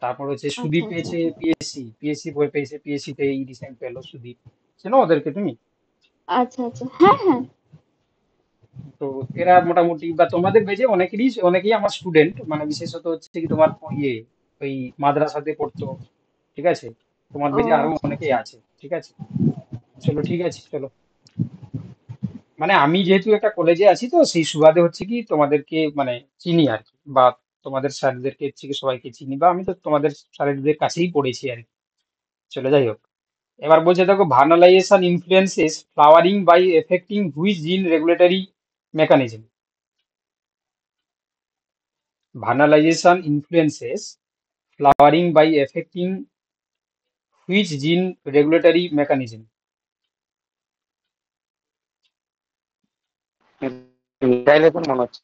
তারপর হচ্ছে আচ্ছা সুদীপ আচ্ছা। পেয়েছে পিএসসি, পিএসসি বই পেয়েছে, পিএসসি তে এই রিসেন্ট পেলো সুদীপ। চেনো ওদেরকে তুমি? আচ্ছা আচ্ছা হ্যাঁ হ্যাঁ। তো এরা মোটামুটি, বা তোমাদের বেজে অনেকেই আমার স্টুডেন্ট, মানে বিশেষত হচ্ছে কি তোমার ইয়ে ওই মাদ্রাসাতে পড়তো, ঠিক আছে। তোমার ও বেজে আরো আচ্ছা অনেকেই আচ্ছা। আছে, ঠিক আছে। চলো, ঠিক আছে, চলো। মানে আমি যেহেতু একটা কলেজে আছি, তো সেই সুবাদে হচ্ছে কি তোমাদেরকে মানে চিনি আর কি, বা তোমাদের স্যারদেরকে হচ্ছে কি সবাইকে চিনি, বা আমি তো তোমাদের স্যারদের কাছেই পড়েছি আর কি। চলে যাই হোক। এবার বলছে দেখো, vernalization influences flowering by affecting which gene regulatory mechanism. Vernalization influences flowering by affecting which gene regulatory mechanism? Methylation মনে হচ্ছে।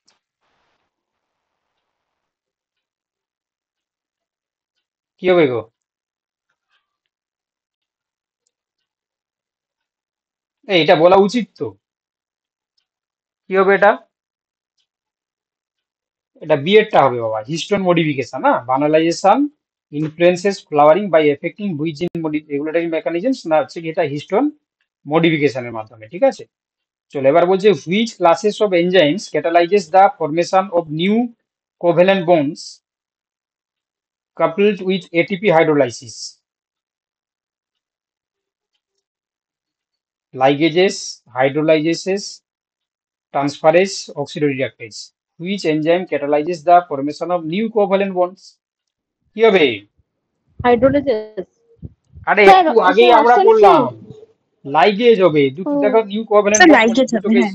কি হবে গো? এটা বলা উচিত তো। কি হবে এটা? এটা বিএডটা হবে বাবা, হিস্টোন মডিফিকেশন। না, vernalization influences flowering by affecting which gene regulatory mechanisms, না হচ্ছে কি এটা হিস্টোন মডিফিকেশনের মাধ্যমে। ঠিক আছে, চলো এবার বলছে which classes of enzymes catalyses the formation of new covalent bonds coupled with ATP hydrolysis? Ligases, hydrolysases, transferase, oxidoreductase. Which enzyme catalyzes the formation of new covalent bonds? কি হবে? হাইড্রোলাইসিস। আরে স্যার একটু আগেই স্যার আমরা option C. বললাম ligase হবে। দুটো ও দেখো নিউ কোভ্যালেন্ট স্যার বন্ড মানে লাইগেজ হবে, দুটোকে হ্যাঁ।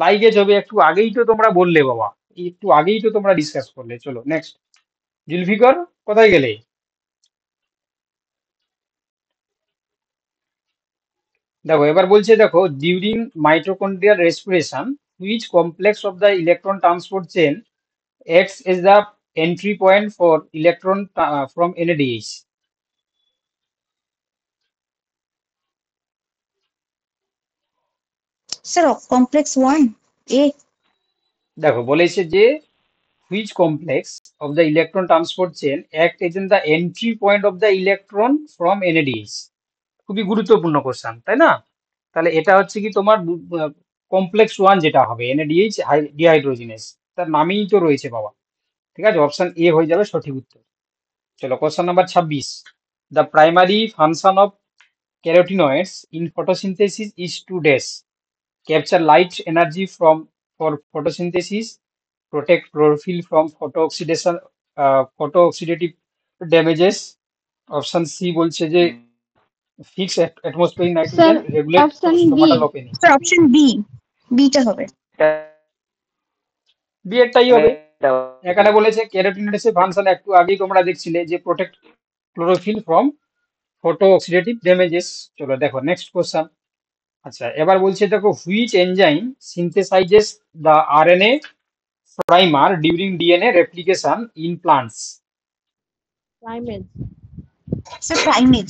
লাইগেজ হবে। একটু আগেই তো তোমরা বললে বাবা, একটু আগেই তো তোমরা ডিসকাস করলে। চলো নেক্সট, জুলফিকর কোথায় গেলে? দেখো এবার বলছে, দেখো during mitochondrial respiration which complex of the electron transport chain acts as the entry point for electron from NADH? Sir complex 1 এ। দেখো বলেছে যে which complex of the electron transport chain act as in the entry point of the electron from NADH? খুবই গুরুত্বপূর্ণ question, তাই না? তাহলে এটা হচ্ছে কি তোমার কমপ্লেক্স 1 যেটা হবে NADH ডিহাইড্রোজিনেস, তার নামেই তো রয়েছে বাবা। ঠিক আছে, অপশন এ হয়ে যাবে সঠিক উত্তর। চলো question number 26, the primary function of carotenoids in photosynthesis is to dash: capture light energy from for photosynthesis, protect chlorophyll from photo-oxidative damages. Option C বলছে যে fix atmospheric sir nitrogen, regulate option B. stomatal opening. Sir option B, বিটা হবে। B এরটাই হবে। এখানে বলেছে ক্যারোটিনয়েডের function একটু আগেই তোমরা দেখছিলে যে protect chlorophyll from photo oxidative damages. চলো দেখো নেক্সট কোশ্চেন। আচ্ছা এবার বলছে দেখো which enzyme সিনথেসাইজেস the RNA primer during DNA replication in plants? Primase. Sir primase.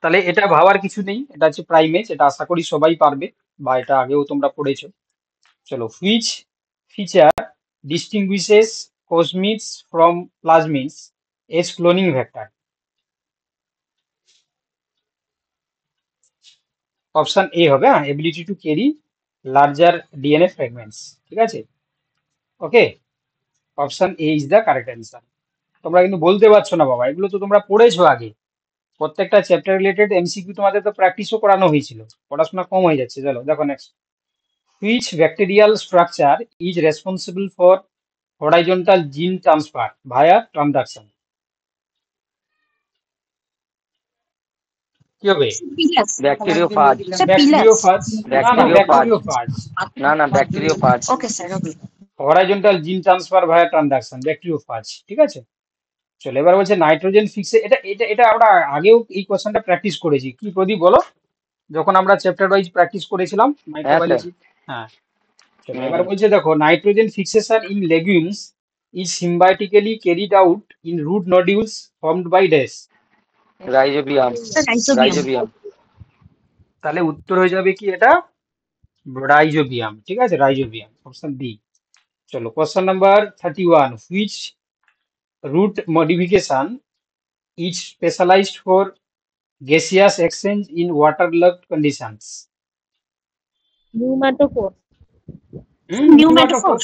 তাহলে এটা ভাবার কিছু নেই, এটা হচ্ছে প্রাইমেজ। এটা আশা করি সবাই পারবে, বা এটা আগেও তোমরা পড়েছো। চলো which feature distinguishes cosmids from plasmids as cloning vector? Option A হবে, হ্যাঁ, ability to carry larger DNA fragments. ঠিক আছে, okay, option A is the correct answer. তোমরা কিন্তু বলতে পারছো না বাবা, এগুলো তো তোমরা পড়েছো আগে। প্রত্যেকটা চ্যাপ্টার রিলেটেড এমসিকিউ তোমাদের তো প্র্যাকটিসও করানো হয়েছিল, পড়াশোনা কম হয়ে যাচ্ছে। চলো দেখো next, which bacterial structure is responsible for horizontal জিন ট্রান্সফার ভায়া ট্রানজাকশন? কি হবে? পিলাস। ব্যাকটেরিওফাজ। Sir bacteriophage? না না, ব্যাকটেরিওফাজ। ব্যাকটেরিওফাজ। না ব্যাকটেরিওফাজ। ওকে স্যার, ওকে। হরাইজন্টাল জিন ট্রান্সফার ভায়া ট্রানজাকশন, ব্যাকটেরিওফাজ। ঠিক আছে, চলো এবার বলছে নাইট্রোজেন ফিক্সে। এটা এটা এটা আমরা আগেও এই কোশ্চেনটা প্র্যাকটিস করেছি। কি প্রদীপ বলো, যখন আমরা চ্যাপ্টার ওয়াইজ প্র্যাকটিস করেছিলাম মাইক্রোবায়োলজি। হ্যাঁ, চলো এবার বলছে দেখো nitrogen fixation in legumes is symbiotically carried out in root nodules formed by dash? Rhizobium. Sir Rhizobium. Rhizobium. তাহলে উত্তর হয়ে যাবে কি এটা, রাইজোবিয়াম। ঠিক আছে, রাইজোবিয়াম, অপশন ডি। চলো question number 31, which root modification is specialised for gaseous exchange in waterlogged conditions? Pneumatophore. Pneumatophore.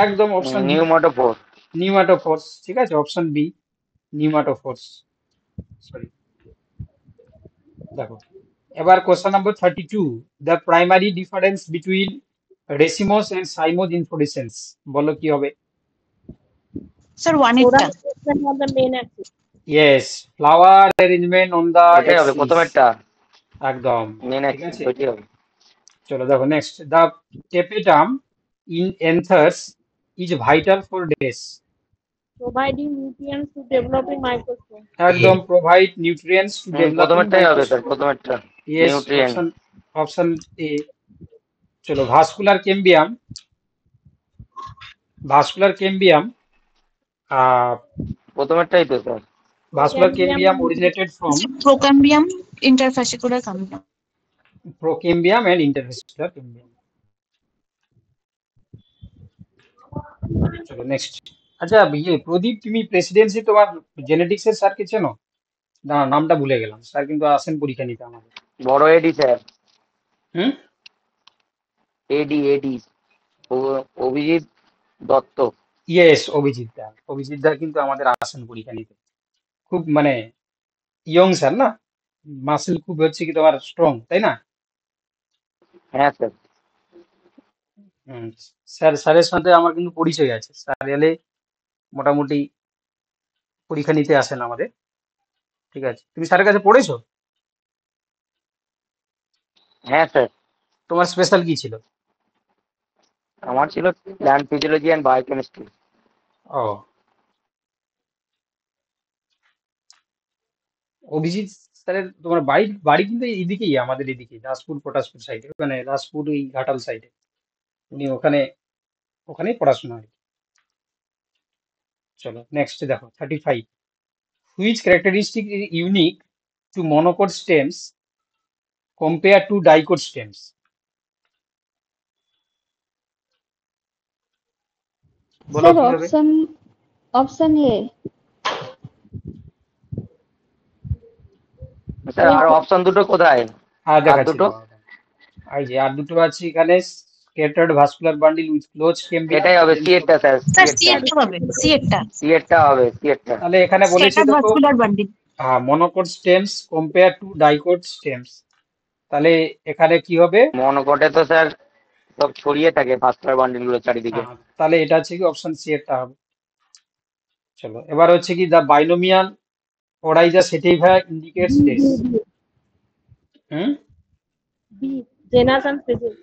একদম অপশন বি, নিউমাটোফোর। নিউমাটোফোর্স। ঠিক আছে, অপশন বি, নিউমাটোফোর্স। সরি, দেখো এবার question number 32, the primary difference between racemose and cymose inflorescence, বলো কি হবে? Sir one এরটা। On the main axis. Yes, flower arrangement on the এটাই হবে প্রথমেরটা, একদম মেন ঠিক অ্যাক্সিস আছে। ওইটাই হবে। চলো দেখো next, the tapetum in anthers is vital for days. Providing nutrients to developing microscope. একদম provide nutrients to developing প্রথমেরটাই হবে sir, microscope. প্রথমেরটা Yes, nutrient. option A. চলো vascular cambium. Vascular cambium. প্রথমেরটাই তো sir. Vascular Cambium cambium originated from Procambium, interfascicular cambium. procambium and intervascular cambium. চলো next. আচ্ছা প্রদীপ, তুমি Presidency তোমার genetics এর স্যারকে চেনো? না, নামটা ভুলে গেলাম, স্যার কিন্তু আসেন পরীক্ষা নিতে আমাদের। বড় এডি স্যার, হুম, এডি অভিজিৎ দত্ত। ইয়েস, অভিজিৎ দা কিন্তু আমাদের আসেন পরীক্ষা নিতে। খুব মানে ইয়ং স্যার না, মাসেল খুব হচ্ছে কি তোমার স্ট্রং, তাই না? হ্যাঁ স্যার। স্যারের সাথে আমার কিন্তু পরিচয় আছে, স্যার এলে মোটামুটি পরীক্ষা নিতে আসেন আমাদের। ঠিক আছে, তুমি স্যারের কাছে পড়েছো? হ্যাঁ স্যার, তোমার স্পেশাল কি ছিল? আমার ছিল প্ল্যান্ট ফিজিওলজি অ্যান্ড বায়োকেমিস্ট্রি। ও, অভিজিৎ স্যারের তোমার বাড়ি বাড়ি কিন্তু এদিকেই, আমাদের এদিকে দাসপুর পটাশপুর সাইডে, মানে দাসপুর এই ঘাটাল সাইডে। উনি ওখানেই পড়াশোনা হয়। চলো নেক্সট দেখো 35। Which characteristic is unique to monocot stems compare to dicot stems? বলো স্যার কি হবে? Option A. স্যার আর অপশন দুটো কোথায়? আর আর দেখাচ্ছি দুটো? দাঁড়াও, দাঁড়াও। এই যে আর দুটো আছে এখানে, scattered vascular bundle with close ক্যাম্বিয়াম। এটাই হবে সি এরটা স্যার, Sir, C একটা হবে, C একটা। সি এরটা হবে, সি এরটা। তাহলে এখানে বলেছে Scattered দেখো, vascular bundle. হ্যাঁ, monocot stems compare to dicot stems. তাহলে এখানে কি হবে? মনোকটে তো স্যার সব ছড়িয়ে থাকে ভাস্কুলার বান্ডিল গুলো চারিদিকে। তাহলে এটা হচ্ছে কি অপশন সি এরটা হবে। চলো এবার হচ্ছে কি the binomial oryza sativa indicates this. Hmm, B. Genus and species.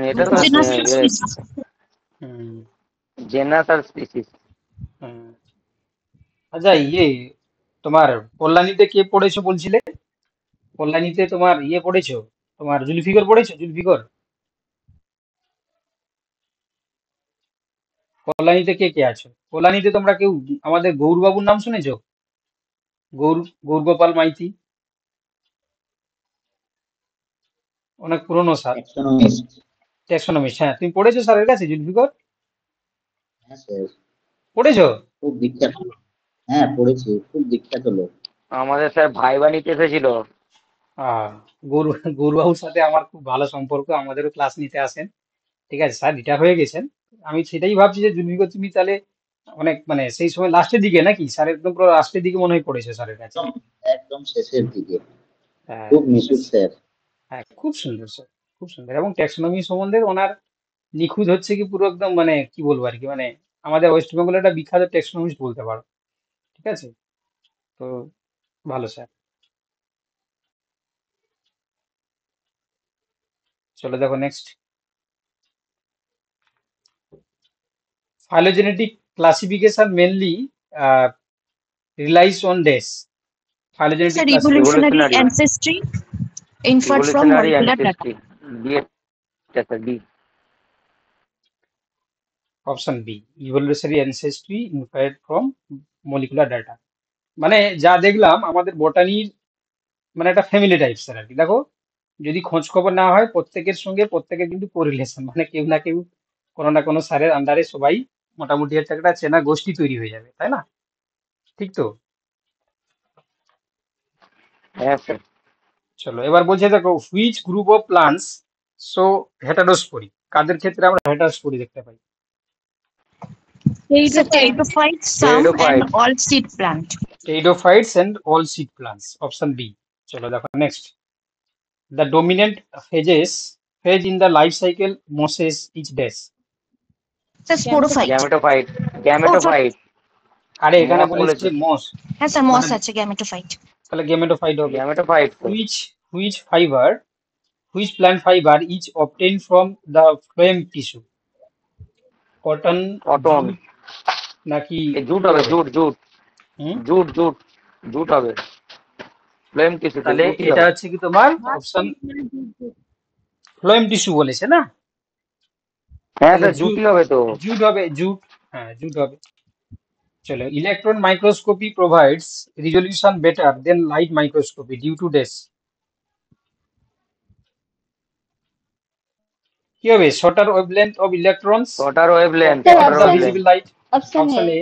এটা তো Genus and species. Hmm, genus আর স্পিসিস। হুম। আচ্ছা তোমার কল্যাণীতে কে পড়েছো বলছিলে? কল্যাণীতে তোমার পড়েছো, তোমার জুলফিকর পড়েছো? জুলফিকর, কল্যাণীতে কে কে আছো? কল্যাণীতে তোমরা কেউ আমাদের গৌরবাবুর নাম শুনেছো? গৌরগোপাল মাইতি, অনেক পুরনো স্যার, Taxonomist. ট্যাক্সোনমিস্ট। হ্যাঁ, তুমি পড়েছো স্যারের কাছে জুলফিকর? হ্যাঁ স্যার, পড়েছো? খুব বিখ্যাত। হ্যাঁ পড়েছি, খুব বিখ্যাত লোক। আমাদের স্যার ভাইবা নিতে এসেছিল। আহ গৌরবাবুর সাথে আমার খুব ভালো সম্পর্ক, আমাদেরও ক্লাস নিতে আসেন। ঠিক আছে, স্যার রিটায়ার হয়ে গেছেন। আমি সেটাই ভাবছি যে জুলফিকর তুমি তাহলে অনেক মানে সেই সময় লাস্টের দিকে নাকি, স্যার একদম পুরো লাস্টের দিকে মনে হয় পড়েছে স্যারের কাছে। একদম একদম শেষের দিকে। হ্যাঁ, খুব মিশুক স্যার। হ্যাঁ, খুব সুন্দর স্যার, খুব সুন্দর। এবং ট্যাক্সোনমি সম্বন্ধে ওনার নিখুঁত হচ্ছে কি পুরো একদম মানে কি বলবো আর কি, মানে আমাদের ওয়েস্ট বেঙ্গলের একটা বিখ্যাত ট্যাক্সোনমিস্ট বলতে পারো। ঠিক আছে, তো ভালো স্যার। চলো দেখো next. phylogenetic classification mainly relies on days. Phylogenetic Sir, classification, evolutionary Evolutionary. ancestry inferred from evolutionary molecular data. Ancestry. B এটা sir, B. option B, evolutionary ancestry inferred from molecular data। মানে যা দেখলাম আমাদের বটানির মানে একটা family type sir আর কি। দেখো যদি খোঁজ খবর না হয় প্রত্যেকের সঙ্গে প্রত্যেকের কিন্তু কোরিলেশন, মানে কেউ না কেউ কোনো না কোনো স্যারের আন্ডারে সবাই মোটামুটি হচ্ছে একটা চেনা গোষ্ঠী তৈরি হয়ে যাবে, তাই না? ঠিক তো? হ্যাঁ স্যার। চলো এবার বলছে দেখো, which group of plants show heterospory? কাদের ক্ষেত্রে আমরা হেটারোস্পোরি দেখতে পাই? Sir, pteridophytes, some and Pteridophytes. all seed plant. Pteridophytes and all seed plants, option B. চলো দেখো next. The dominant phase in the life cycle mosses each dash? Sir, sporophyte. Gametophyte. Gametophyte. আরে এখানে মস বলেছে বলেছে। মস, হ্যাঁ sir, মস আছে gametophyte. তাহলে গেমেটোফাইট হবে। গ্যামেটোফাইট তো। which plant fiber is obtained from the phloem tissue? Cotton, cotton, নাকি জুট হবে, জুট জুট হুম? জুট জুট জুট হবে, ফ্লেম টিস্যু তো তাহলে জুটই এটা হবে। হচ্ছে কি তোমার অপশন ফ্লোয়েম টিস্যু বলেছে না? হ্যাঁ তাহলে স্যার জুটই হবে তো। জুট হবে, জুট। হ্যাঁ, জুট হবে। চলো, electron microscopy provides resolution better than light microscopy due to dash. কি হবে? Shorter wavelength of electrons shorter wavelength, sir shorter of the option wavelength. Visible light. Option option A. A.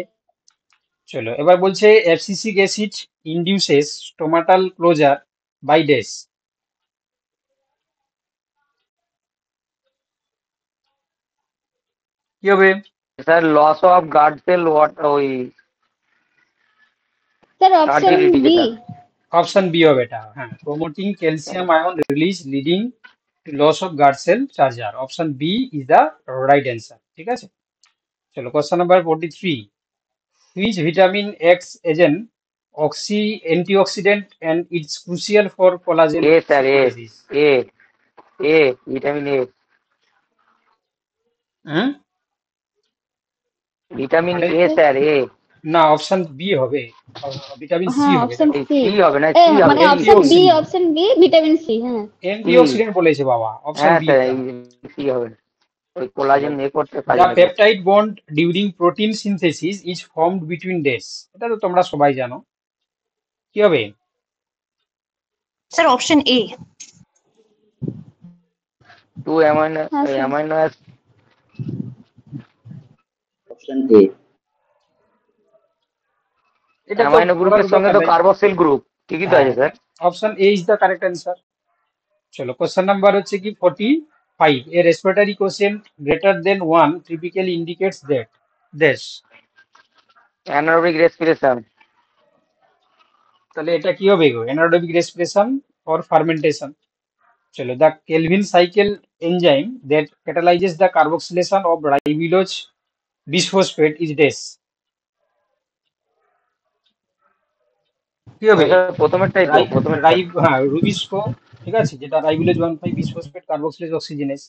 চলো, এবার বলছে abscisic acid induces stomatal closure by dash. কি হবে? Sir loss of guard cell ওই sir option turgidity B. যেটা। Option B হবে এটা। হ্যাঁ, promoting calcium ion release leading to loss of guard cell charger. Option B is the right answer. ঠিক আছে। চলো, question number 43, which vitamin acts as an antioxidant and it's crucial for collagen A sir A synthesis? A A vitamin A, hmm? Vitamin মানে এ sir A. না, option B হবে, vitamin C হ্যাঁ হবে option দেখো। এই সি। সি হবে না, C হবে, মানে এন option B, antioxidant, option B vitamin C. হ্যাঁ অ্যান্টিঅক্সিডেন্ট বলেছে বাবা, অপশন হ্যাঁ বি স্যার এটা এই হবে। সি হবে, ওই চলো, কোলাজেন এ করতে কাজে দ্য লাগে। Peptide bond during protein synthesis is formed between dash. এটা তো তোমরা সবাই জানো। কি হবে? Sir, option A. To amino হ্যাঁ স্যার। Amino option A. এটা তো অ্যামাইনো বলার গ্রুপের সঙ্গে দরকার তো নেই। কার্বক্সিল গ্রুপ, ঠিকই তো হ্যাঁ, আছে sir. Option A is the correct answer. চলো, কোশ্চেন নাম্বার হচ্ছে কি 45, a respiratory quotient greater than 1 typically indicates that dash. Anaerobic respiration. তাহলে এটা কি হবে গো? Anaerobic respiration or fermentation. চলো, the Calvin cycle enzyme that catalyzes the carboxylation of ribulose bisphosphate is dash. কি হবে? প্রথমেরটাই তো, প্রথমেরটা। হ্যাঁ, রুবিস্কো। ঠিক আছে, যেটা রাইবুলেজ 1,5 বিসফসফেট কার্বক্সিলেজ অক্সিজেনেস।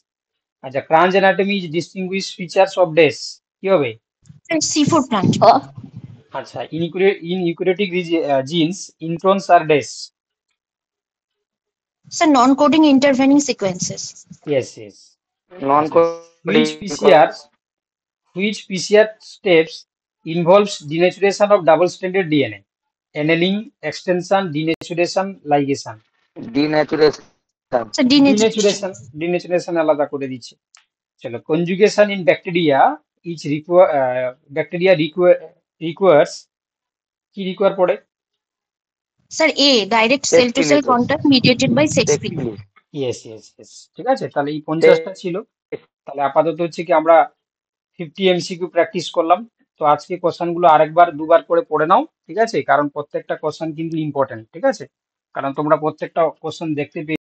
আচ্ছা, Kranz anatomy is distinguish features of dash. কি হবে? Sir, seafood plant. আচ্ছা, in eukaryotic genes introns are dash. Sir, non-coding intervening sequences. Yes, yes. Non which PCR steps involves denaturation of double stranded DNA? Annealing, extension, denaturation, ligation. ডিন্যাচুরেশন। Sir, denaturation. ডিনেচুরেশন আলাদা করে দিচ্ছে। চলো, conjugation in bacteria is bacteria requires, কি require পড়ে? Sir, A. Direct cell-to-cell Sextiness. contact mediated by sex Sextiness. linkage. Yes, yes, yes. ঠিক আছে, তাহলে এই 50টা ছিল। তাহলে আপাতত হচ্ছে কি আমরা 50 এমসিকিউ প্র্যাকটিস করলাম। তো আজকে কোশ্চেন গুলো আরেকবার দুবার করে পড়ে নাও। ঠিক আছে, কারণ প্রত্যেকটা কোশ্চেন কিন্তু ইম্পর্টেন্ট। ঠিক আছে, কারণ তোমরা প্রত্যেকটা কোশ্চেন দেখতে পেয়ে